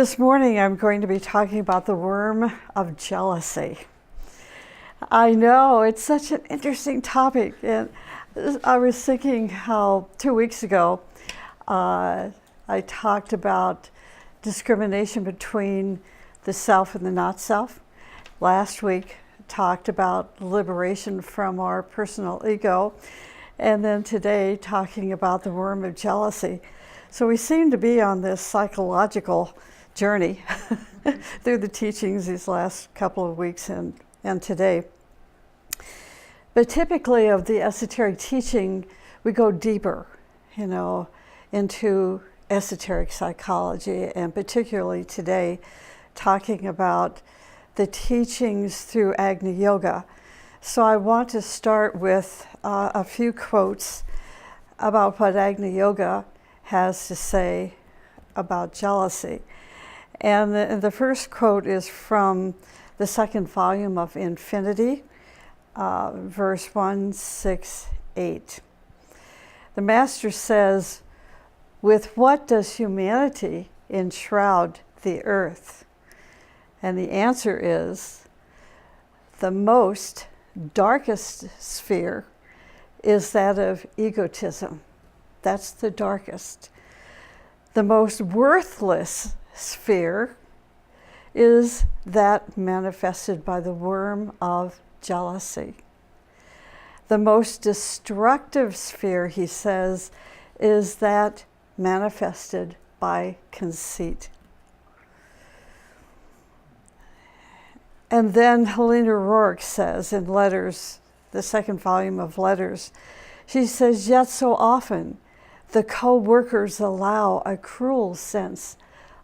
This morning I'm going to be talking about the worm of jealousy. I know, it's such an interesting topic, and I was thinking how 2 weeks ago I talked about discrimination between the self and the not self. Last week talked about liberation from our personal ego, and then today talking about the worm of jealousy. So we seem to be on this psychological journey through the teachings these last couple of weeks and today. But typically of the esoteric teaching, we go deeper, into esoteric psychology, and particularly today talking about the teachings through Agni Yoga. So I want to start with a few quotes about what Agni Yoga has to say about jealousy. And the first quote is from the second volume of Infinity, verse 168. The Master says, "With what does humanity enshroud the earth?" And the answer is, the most darkest sphere is that of egotism. That's the darkest. The most worthless sphere is that manifested by the worm of jealousy. The most destructive sphere, he says, is that manifested by conceit. And then Helena Rourke says in Letters, the second volume of Letters, she says, "Yet so often the co-workers allow a cruel sense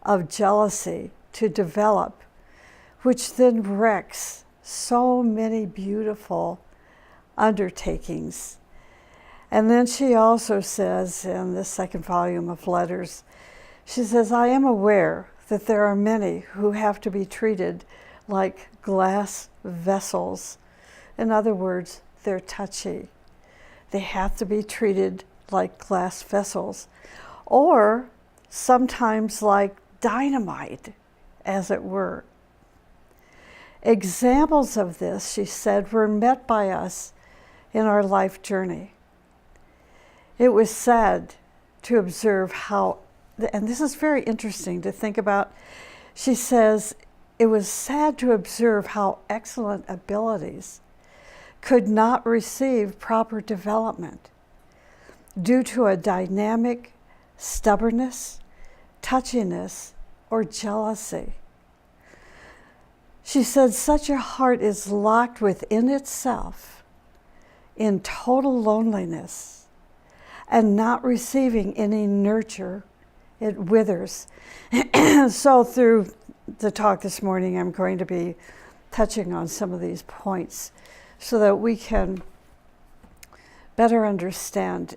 of jealousy to develop, which then wrecks so many beautiful undertakings." And then she also says in the second volume of Letters, she says, "I am aware that there are many who have to be treated like glass vessels." In other words, they're touchy. They have to be treated like glass vessels, or sometimes like dynamite, as it were. Examples of this, she said, were met by us in our life journey. It was sad to observe how, and this is very interesting to think about, she says, it was sad to observe how excellent abilities could not receive proper development due to a dynamic stubbornness, touchiness, or jealousy. She said, such a heart is locked within itself in total loneliness and not receiving any nurture, it withers. So through the talk this morning, I'm going to be touching on some of these points so that we can better understand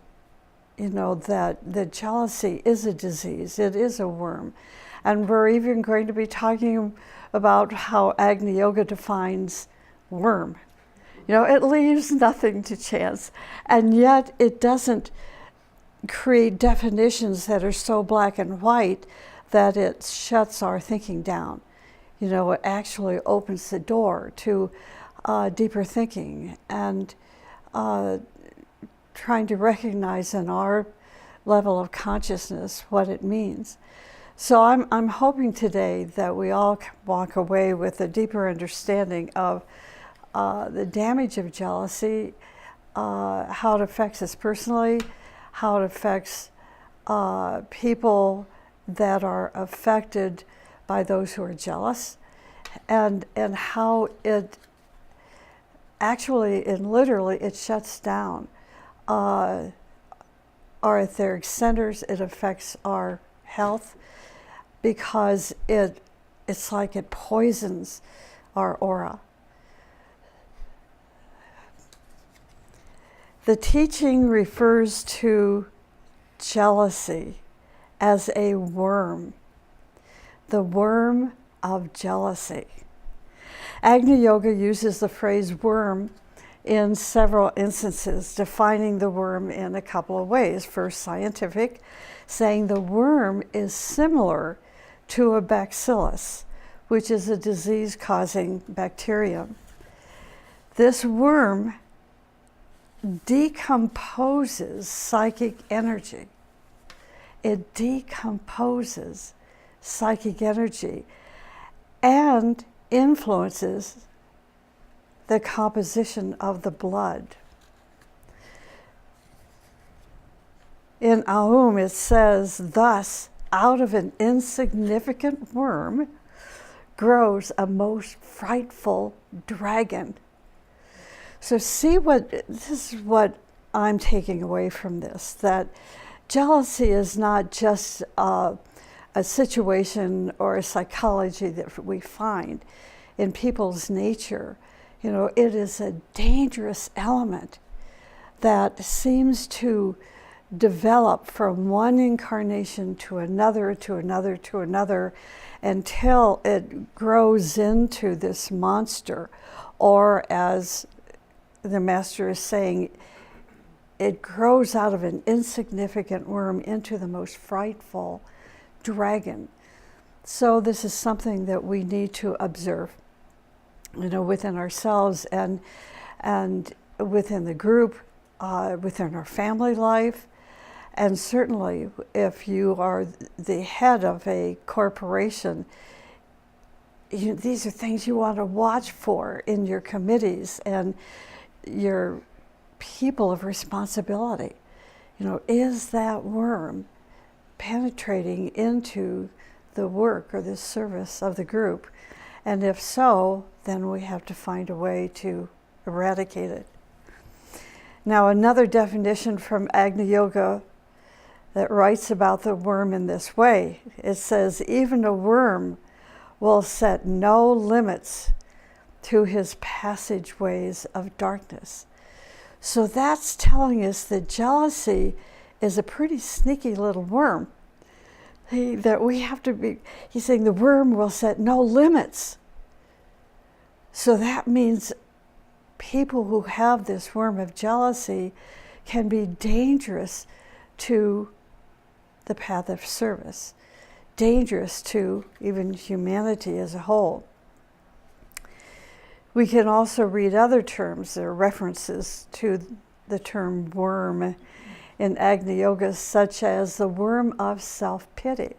that jealousy is a disease, it is a worm. And we're even going to be talking about how Agni Yoga defines worm. It leaves nothing to chance, and yet it doesn't create definitions that are so black and white that it shuts our thinking down. It actually opens the door to deeper thinking and trying to recognize in our level of consciousness what it means. So I'm hoping today that we all walk away with a deeper understanding of the damage of jealousy, how it affects us personally, how it affects people that are affected by those who are jealous, and how it actually and literally it shuts down our etheric centers. It affects our health because it's like it poisons our aura. The teaching refers to jealousy as a worm, the worm of jealousy. Agni Yoga uses the phrase worm in several instances, defining the worm in a couple of ways. First, scientific, saying the worm is similar to a bacillus, which is a disease-causing bacterium. This worm decomposes psychic energy. It decomposes psychic energy and influences the composition of the blood. In Aum it says, thus, out of an insignificant worm grows a most frightful dragon. So this is what I'm taking away from this, that jealousy is not just a situation or a psychology that we find in people's nature. It is a dangerous element that seems to develop from one incarnation to another, to another, to another, until it grows into this monster, or as the Master is saying, it grows out of an insignificant worm into the most frightful dragon. So this is something that we need to observe, within ourselves and within the group, within our family life. And certainly if you are the head of a corporation, these are things you want to watch for in your committees and your people of responsibility. Is that worm penetrating into the work or the service of the group? And if so, then we have to find a way to eradicate it. Now, another definition from Agni Yoga that writes about the worm in this way, it says, even a worm will set no limits to his passageways of darkness. So that's telling us that jealousy is a pretty sneaky little worm. That we have to be, he's saying the worm will set no limits. So that means people who have this worm of jealousy can be dangerous to the path of service, dangerous to even humanity as a whole. We can also read other terms or references to the term worm in Agni Yoga, such as the worm of self-pity,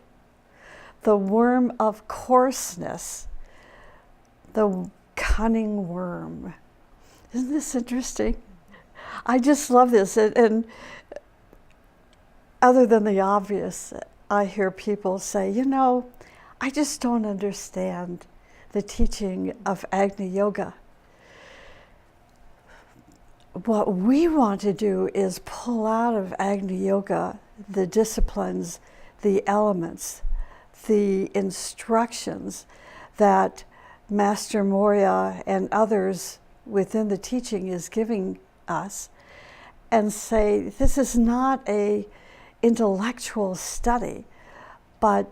the worm of coarseness, the cunning worm. Isn't this interesting? I just love this. And other than the obvious, I hear people say, I just don't understand the teaching of Agni Yoga. What we want to do is pull out of Agni Yoga the disciplines, the elements, the instructions that Master Moria and others within the teaching is giving us, and say this is not a intellectual study, but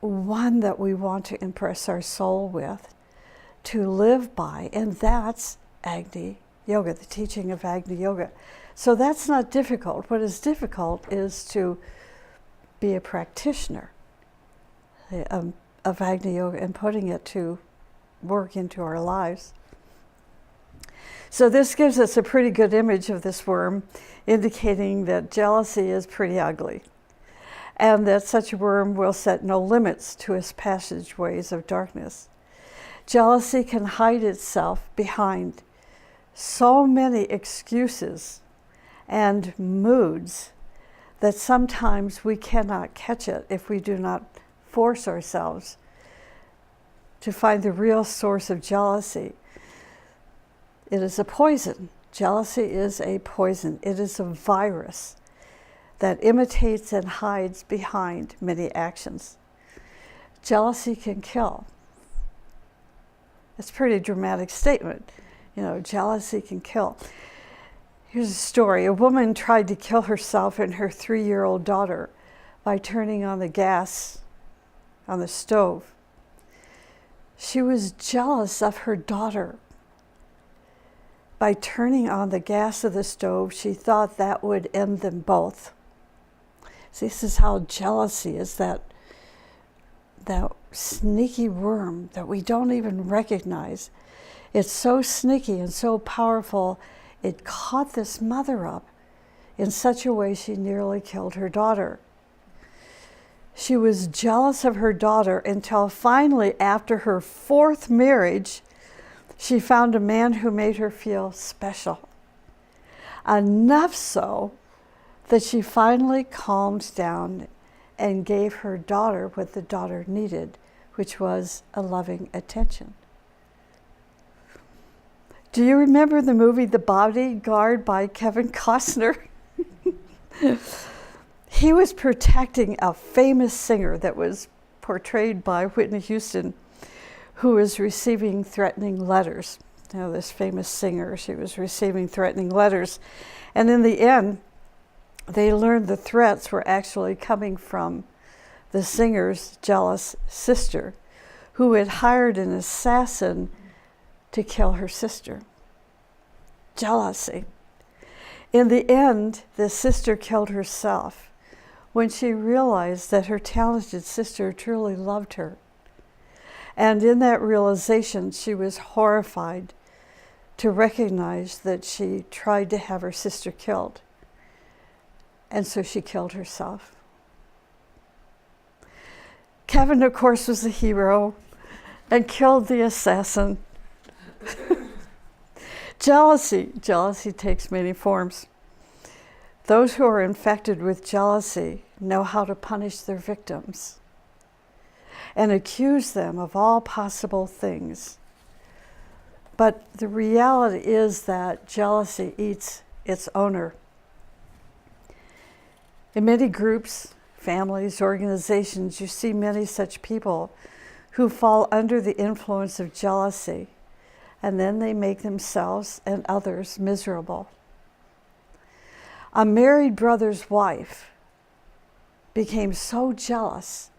one that we want to impress our soul with, to live by, and that's Agni Yoga, the teaching of Agni Yoga. So that's not difficult. What is difficult is to be a practitioner of Agni Yoga and putting it to work into our lives. So this gives us a pretty good image of this worm, indicating that jealousy is pretty ugly, and that such a worm will set no limits to his passageways of darkness. Jealousy can hide itself behind so many excuses and moods that sometimes we cannot catch it if we do not force ourselves to find the real source of jealousy. It is a poison. Jealousy is a poison. It is a virus that imitates and hides behind many actions. Jealousy can kill. It's a pretty dramatic statement. Jealousy can kill. Here's a story. A woman tried to kill herself and her 3-year-old daughter by turning on the gas on the stove. She was jealous of her daughter. By turning on the gas of the stove, she thought that would end them both. See, this is how jealousy is, that sneaky worm that we don't even recognize. It's so sneaky and so powerful, it caught this mother up in such a way she nearly killed her daughter. She was jealous of her daughter until finally, after her 4th marriage, she found a man who made her feel special. Enough so that she finally calmed down and gave her daughter what the daughter needed, which was a loving attention. Do you remember the movie The Bodyguard by Kevin Costner? He was protecting a famous singer that was portrayed by Whitney Houston, who was receiving threatening letters. You know, this famous singer, she was receiving threatening letters. And in the end, they learned the threats were actually coming from the singer's jealous sister, who had hired an assassin to kill her sister. Jealousy. In the end, the sister killed herself when she realized that her talented sister truly loved her. And in that realization, she was horrified to recognize that she tried to have her sister killed. And so she killed herself. Kevin, of course, was the hero and killed the assassin. Jealousy takes many forms. Those who are infected with jealousy know how to punish their victims and accuse them of all possible things. But the reality is that jealousy eats its owner. In many groups, families, organizations, you see many such people who fall under the influence of jealousy, and then they make themselves and others miserable. A married brother's wife became so jealous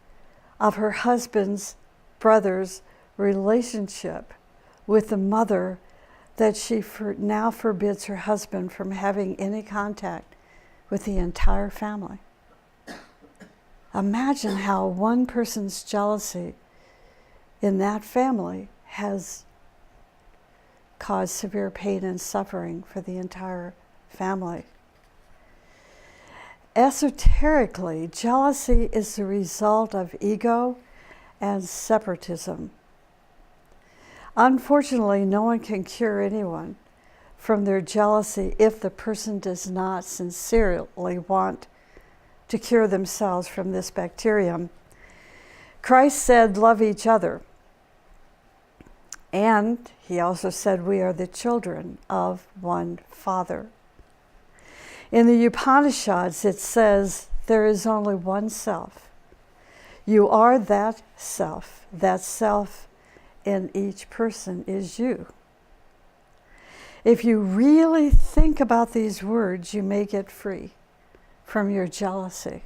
of her husband's brother's relationship with the mother that she now forbids her husband from having any contact with the entire family. Imagine how one person's jealousy in that family has caused severe pain and suffering for the entire family. Esoterically, jealousy is the result of ego and separatism. Unfortunately, no one can cure anyone from their jealousy if the person does not sincerely want to cure themselves from this bacterium. Christ said, love each other. And he also said, we are the children of one Father. In the Upanishads, it says, there is only one self. You are that self. That self in each person is you. If you really think about these words, you may get free from your jealousy.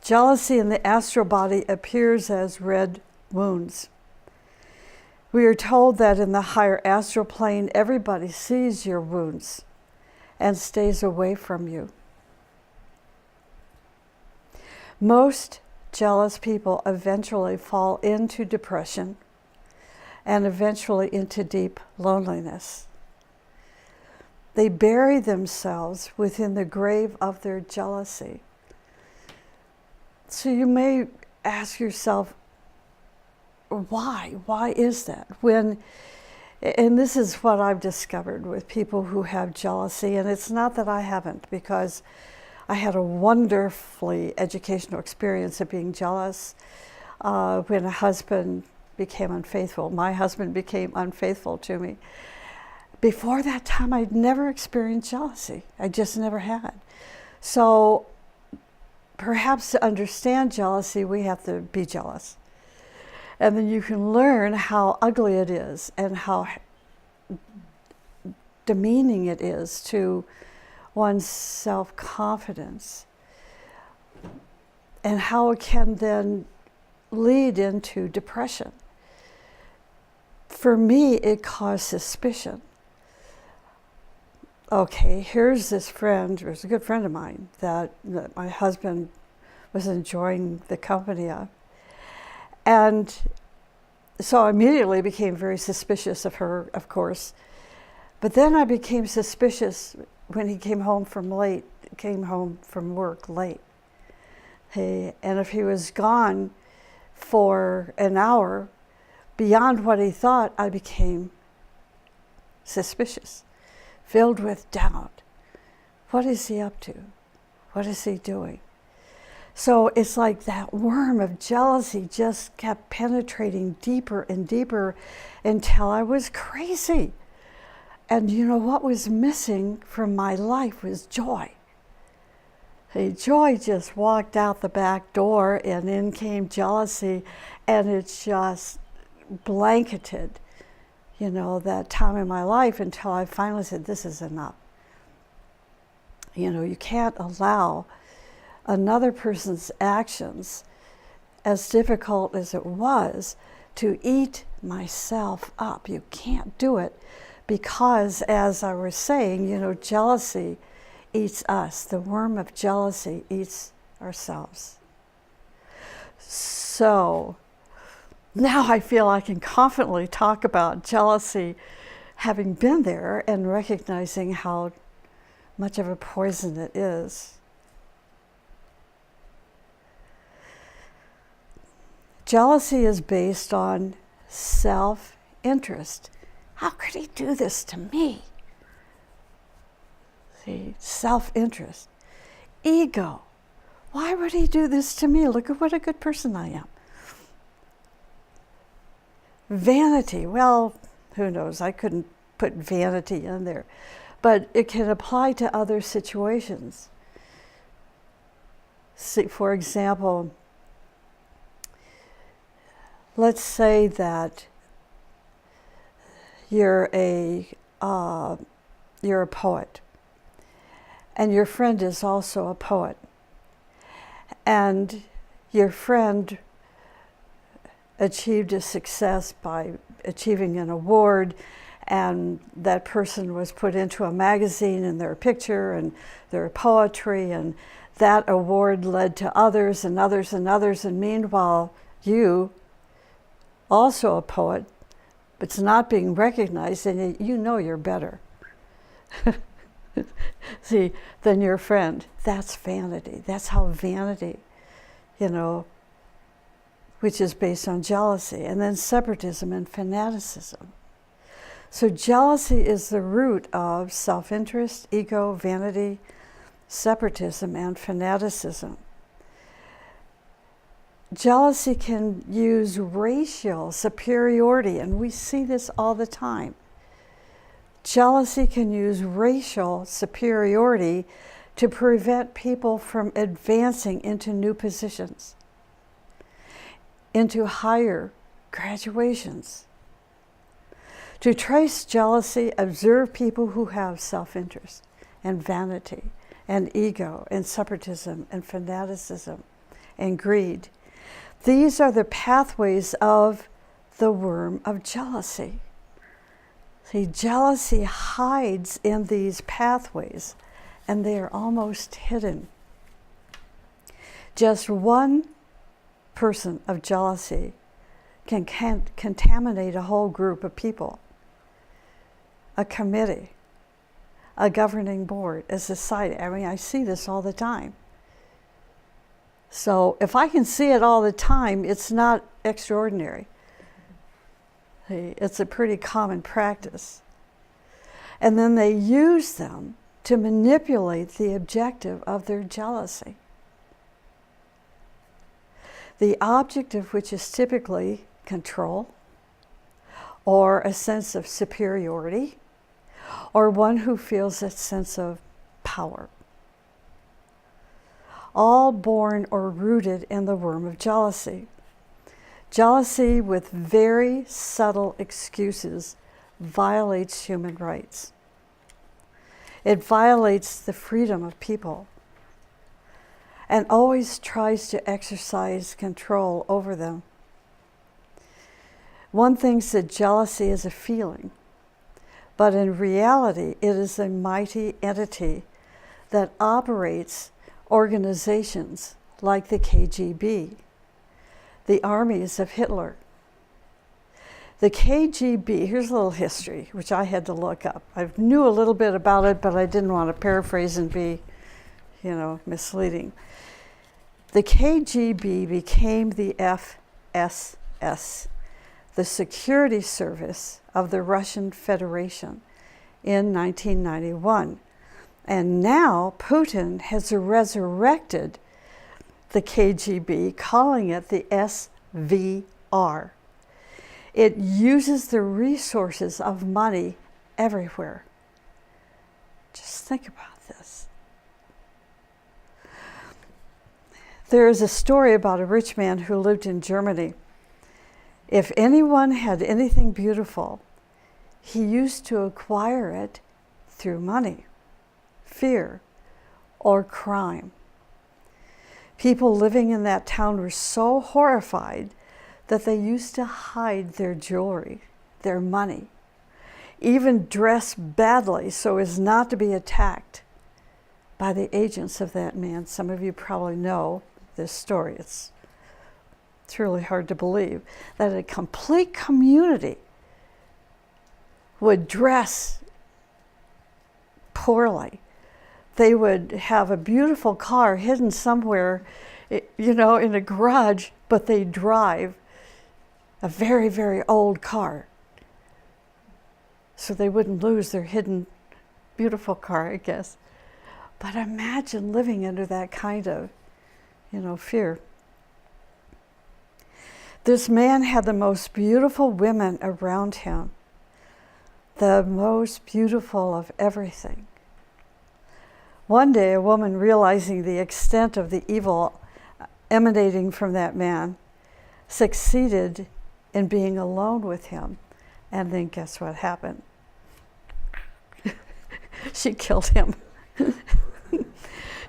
Jealousy in the astral body appears as red wounds. We are told that in the higher astral plane, everybody sees your wounds and stays away from you. Most jealous people eventually fall into depression and eventually into deep loneliness. They bury themselves within the grave of their jealousy. So you may ask yourself, why? Why is that? And this is what I've discovered with people who have jealousy, and it's not that I haven't, because I had a wonderfully educational experience of being jealous when a husband became unfaithful. My husband became unfaithful to me. Before that time, I'd never experienced jealousy. I just never had. So perhaps to understand jealousy, we have to be jealous. And then you can learn how ugly it is and how demeaning it is to one's self-confidence, and how it can then lead into depression. For me, it caused suspicion. Okay, here's this friend, who's a good friend of mine, that my husband was enjoying the company of. And so I immediately became very suspicious of her, of course. But then I became suspicious when he came home from work late. And if he was gone for an hour beyond what he thought, I became suspicious, filled with doubt. What is he up to? What is he doing? So it's like that worm of jealousy just kept penetrating deeper and deeper until I was crazy. And you know what was missing from my life was joy. Joy just walked out the back door, and in came jealousy, and it just blanketed, that time in my life until I finally said, this is enough. You can't allow another person's actions, as difficult as it was, to eat myself up. You can't do it because, as I was saying, jealousy eats us. The worm of jealousy eats ourselves. So now I feel I can confidently talk about jealousy, having been there and recognizing how much of a poison it is. Jealousy is based on self-interest. How could he do this to me? See, self-interest. Ego. Why would he do this to me? Look at what a good person I am. Vanity. Well, who knows? I couldn't put vanity in there. But it can apply to other situations. See, for example, let's say that you're a poet, and your friend is also a poet, and your friend achieved a success by achieving an award, and that person was put into a magazine, and their picture and their poetry, and that award led to others and others and others, and meanwhile you, also a poet, but it's not being recognized, and you're better see, than your friend. That's vanity. That's how vanity, which is based on jealousy, and then separatism and fanaticism. So jealousy is the root of self-interest, ego, vanity, separatism, and fanaticism. Jealousy can use racial superiority, and we see this all the time. Jealousy can use racial superiority to prevent people from advancing into new positions, into higher graduations. To trace jealousy, observe people who have self-interest and vanity and ego and separatism and fanaticism and greed. These are the pathways of the worm of jealousy. See, jealousy hides in these pathways, and they are almost hidden. Just one person of jealousy can contaminate a whole group of people, a committee, a governing board, a society. I see this all the time. So if I can see it all the time, it's not extraordinary. It's a pretty common practice. And then they use them to manipulate the objective of their jealousy. The object of which is typically control, or a sense of superiority, or one who feels a sense of power. All born or rooted in the worm of jealousy. Jealousy with very subtle excuses violates human rights. It violates the freedom of people and always tries to exercise control over them. One thinks that jealousy is a feeling, but in reality, it is a mighty entity that operates organizations like the KGB. the armies of Hitler. The KGB, here's a little history, which I had to look up. I knew a little bit about it, but I didn't want to paraphrase and be, misleading. The KGB became the FSS, the Security Service of the Russian Federation, in 1991. And now Putin has resurrected the KGB, calling it the SVR. It uses the resources of money everywhere. Just think about this. There is a story about a rich man who lived in Germany. If anyone had anything beautiful, he used to acquire it through money, fear, or crime. People living in that town were so horrified that they used to hide their jewelry, their money, even dress badly so as not to be attacked by the agents of that man. Some of you probably know this story. It's really hard to believe that a complete community would dress poorly. They would have a beautiful car hidden somewhere, in a garage, but they drive a very, very old car. So they wouldn't lose their hidden, beautiful car, I guess. But imagine living under that kind of, fear. This man had the most beautiful women around him, the most beautiful of everything. One day, a woman, realizing the extent of the evil emanating from that man, succeeded in being alone with him. And then guess what happened? She killed him.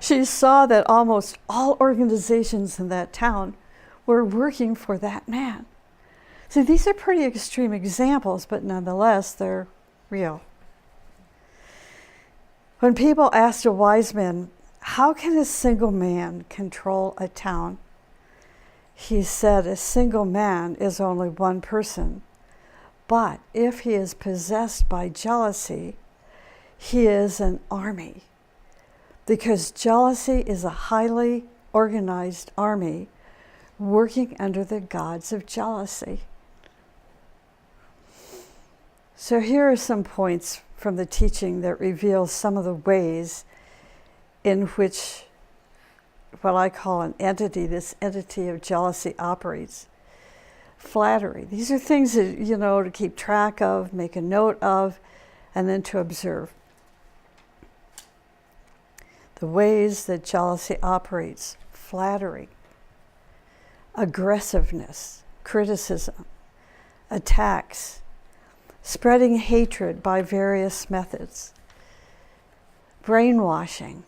She saw that almost all organizations in that town were working for that man. See, these are pretty extreme examples, but nonetheless, they're real. When people asked a wise man, how can a single man control a town? He said, a single man is only one person, but if he is possessed by jealousy, he is an army. Because jealousy is a highly organized army working under the gods of jealousy. So here are some points from the teaching that reveals some of the ways in which what I call this entity of jealousy operates. Flattery. These are things that, to keep track of, make a note of, and then to observe. The ways that jealousy operates. Flattery, aggressiveness, criticism, attacks, spreading hatred by various methods, brainwashing,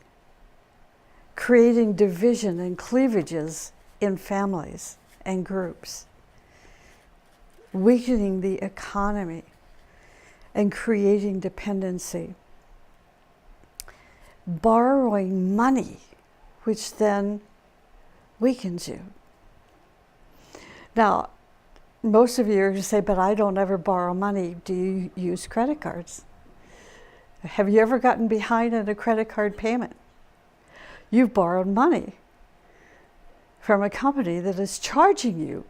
creating division and cleavages in families and groups, weakening the economy and creating dependency, borrowing money, which then weakens you. Now, most of you are going to say, but I don't ever borrow money. Do you use credit cards? Have you ever gotten behind in a credit card payment? You've borrowed money from a company that is charging you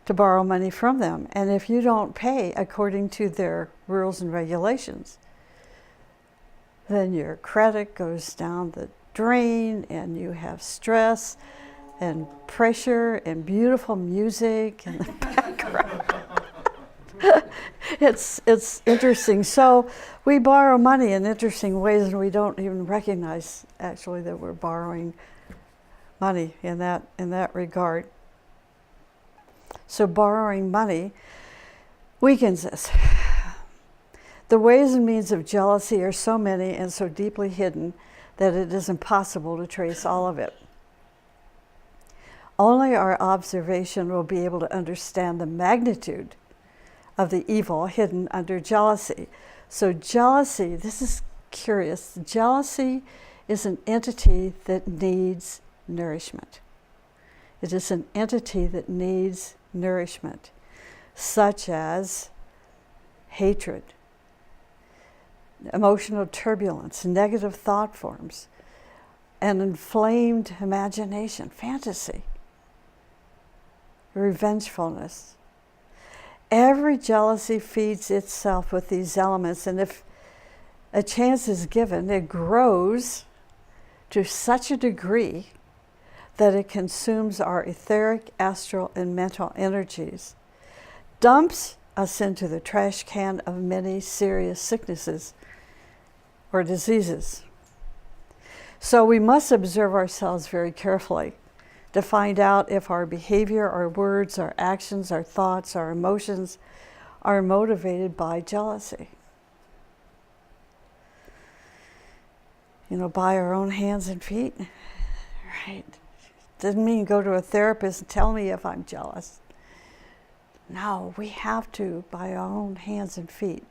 to borrow money from them. And if you don't pay according to their rules and regulations, then your credit goes down the drain and you have stress and pressure and beautiful music in the background. It's interesting. So we borrow money in interesting ways, and we don't even recognize actually that we're borrowing money in that regard. So borrowing money weakens us. The ways and means of jealousy are so many and so deeply hidden that it is impossible to trace all of it. Only our observation will be able to understand the magnitude of the evil hidden under jealousy. So jealousy, this is curious, jealousy is an entity that needs nourishment. It is an entity that needs nourishment, such as hatred, emotional turbulence, negative thought forms, an inflamed imagination, fantasy, revengefulness. Every jealousy feeds itself with these elements, and if a chance is given, it grows to such a degree that it consumes our etheric, astral, and mental energies, dumps us into the trash can of many serious sicknesses or diseases. So we must observe ourselves very carefully to find out if our behavior, our words, our actions, our thoughts, our emotions are motivated by jealousy. By our own hands and feet, right? Doesn't mean go to a therapist and tell me if I'm jealous. No, we have to, by our own hands and feet.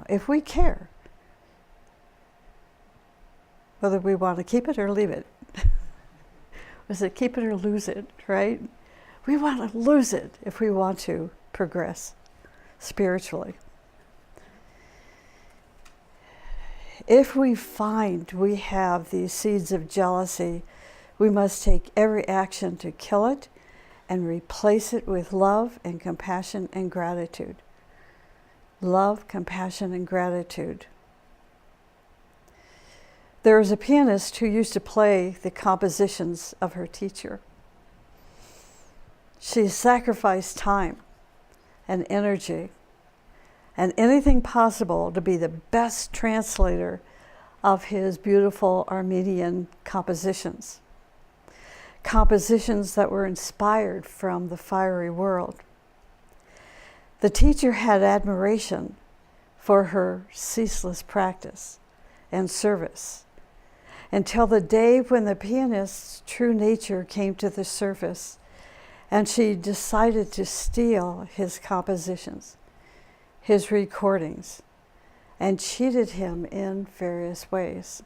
If we care, whether we want to keep it or leave it. Was it keep it or lose it, right? We want to lose it if we want to progress spiritually. If we find we have these seeds of jealousy, we must take every action to kill it and replace it with love and compassion and gratitude. Love, compassion, and gratitude. There was a pianist who used to play the compositions of her teacher. She sacrificed time and energy and anything possible to be the best translator of his beautiful Armenian compositions. Compositions that were inspired from the fiery world. The teacher had admiration for her ceaseless practice and service until the day when the pianist's true nature came to the surface and she decided to steal his compositions, his recordings, and cheated him in various ways.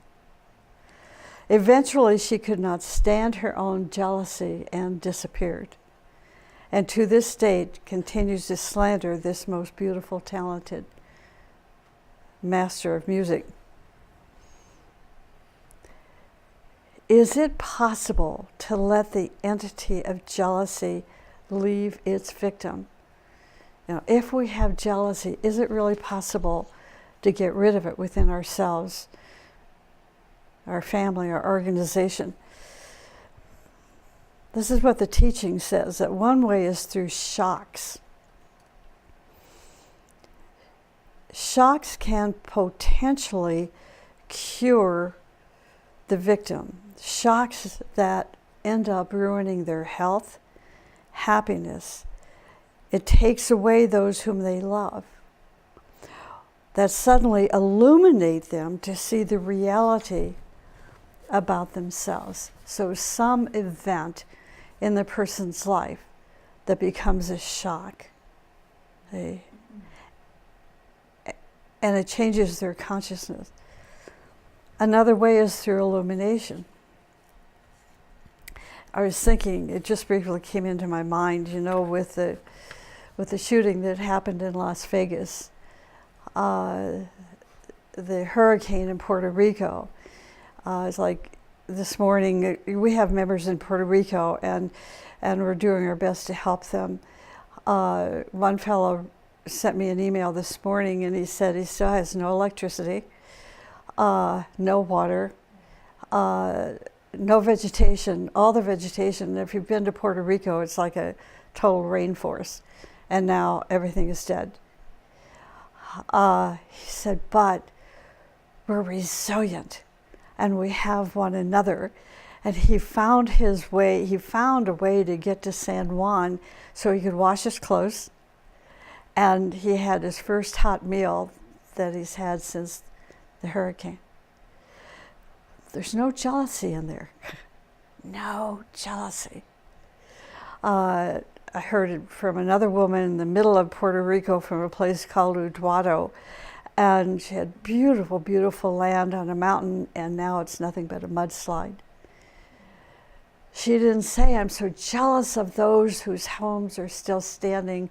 Eventually, she could not stand her own jealousy and disappeared, and to this date continues to slander this most beautiful, talented master of music. Is it possible to let the entity of jealousy leave its victim? If we have jealousy, is it really possible to get rid of it within ourselves, our family, our organization? This is what the teaching says, that one way is through shocks. Shocks can potentially cure the victim. Shocks that end up ruining their health, happiness. It takes away those whom they love. That suddenly illuminate them to see the reality about themselves. So some event in the person's life that becomes a shock. And it changes their consciousness. Another way is through illumination. I was thinking, it just briefly came into my mind, with the shooting that happened in Las Vegas, the hurricane in Puerto Rico. It's like this morning, we have members in Puerto Rico, and we're doing our best to help them. One fellow sent me an email this morning, and he said he still has no electricity, no water, no vegetation. All the vegetation, if you've been to Puerto Rico, it's like a total rainforest, and now everything is dead. He said, but we're resilient, and we have one another. And he found a way to get to San Juan so he could wash his clothes. And he had his first hot meal that he's had since the hurricane. There's no jealousy in there. No jealousy. I heard it from another woman in the middle of Puerto Rico from a place called DuBois, and she had beautiful, beautiful land on a mountain, and now it's nothing but a mudslide. She didn't say, I'm so jealous of those whose homes are still standing.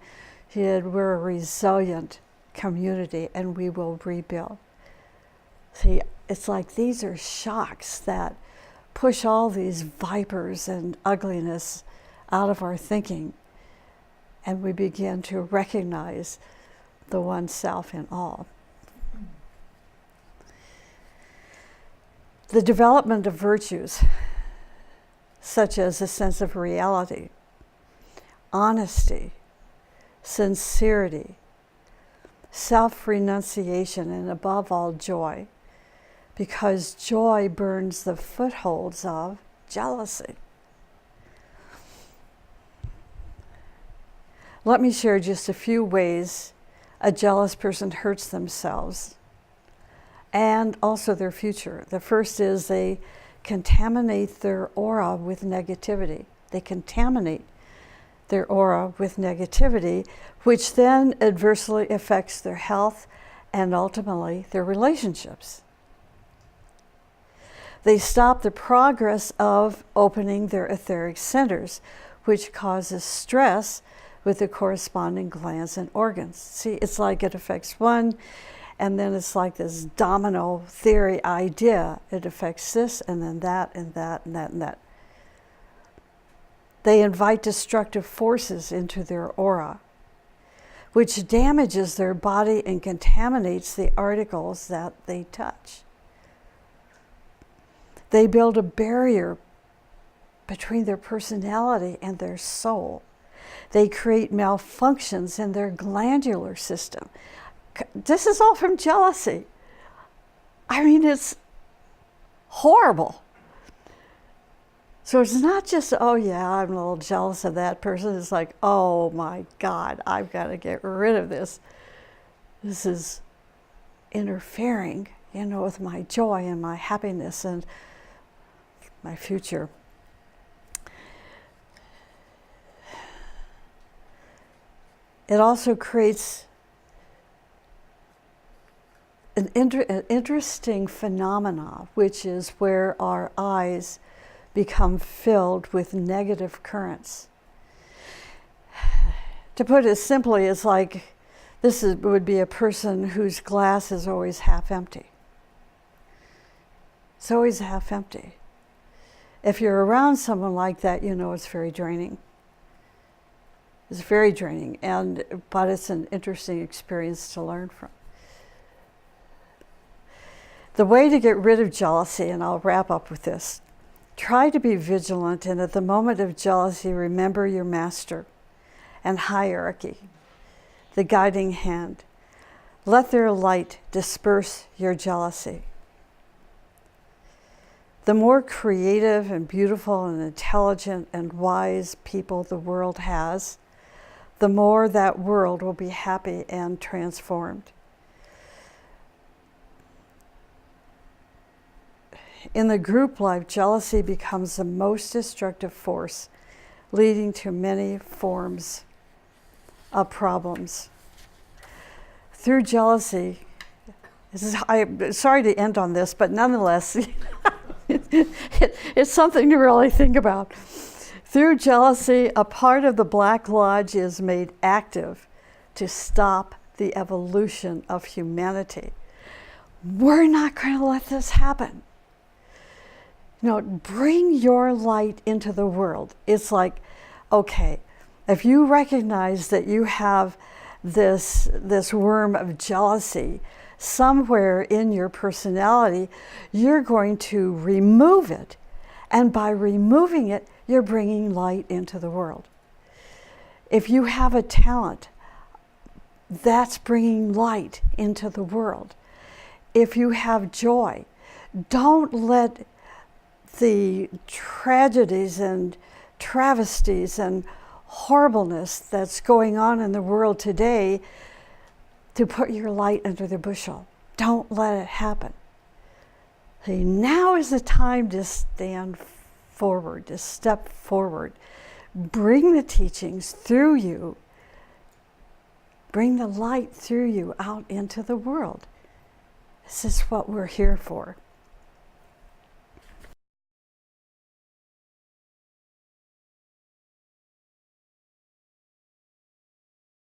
She said, we're a resilient community and we will rebuild. See, it's like these are shocks that push all these vipers and ugliness out of our thinking, and we begin to recognize the one self in all. The development of virtues, such as a sense of reality, honesty, sincerity, self-renunciation, and above all, joy, because joy burns the footholds of jealousy. Let me share just a few ways a jealous person hurts themselves and also their future. The first is they contaminate their aura with negativity. They contaminate their aura with negativity, which then adversely affects their health and ultimately their relationships. They stop the progress of opening their etheric centers, which causes stress with the corresponding glands and organs. See, it's like it affects one, and then it's like this domino theory idea. It affects this, and then that, and that, and that, and that. They invite destructive forces into their aura, which damages their body and contaminates the articles that they touch. They build a barrier between their personality and their soul. They create malfunctions in their glandular system. This is all from jealousy. I mean, it's horrible. So it's not just, oh yeah, I'm a little jealous of that person. It's like, oh my God, I've got to get rid of this. This is interfering, with my joy and my happiness and my future. It also creates an interesting phenomena, which is where our eyes become filled with negative currents. To put it simply, it's like would be a person whose glass is always half empty. It's always half empty. If you're around someone like that, it's very draining. It's very draining, but it's an interesting experience to learn from. The way to get rid of jealousy, and I'll wrap up with this, try to be vigilant, and at the moment of jealousy, remember your master and hierarchy, the guiding hand. Let their light disperse your jealousy. The more creative and beautiful and intelligent and wise people the world has, the more that world will be happy and transformed. In the group life, jealousy becomes the most destructive force, leading to many forms of problems. Through jealousy, I'm sorry to end on this, but nonetheless, it's something to really think about. Through jealousy, a part of the Black Lodge is made active to stop the evolution of humanity. We're not going to let this happen. Bring your light into the world. It's like, okay, if you recognize that you have this worm of jealousy somewhere in your personality, you're going to remove it. And by removing it, you're bringing light into the world. If you have a talent, that's bringing light into the world. If you have joy, don't let the tragedies and travesties and horribleness that's going on in the world today to put your light under the bushel. Don't let it happen. See, now is the time to stand forward, to step forward. Bring the teachings through you. Bring the light through you out into the world. This is what we're here for.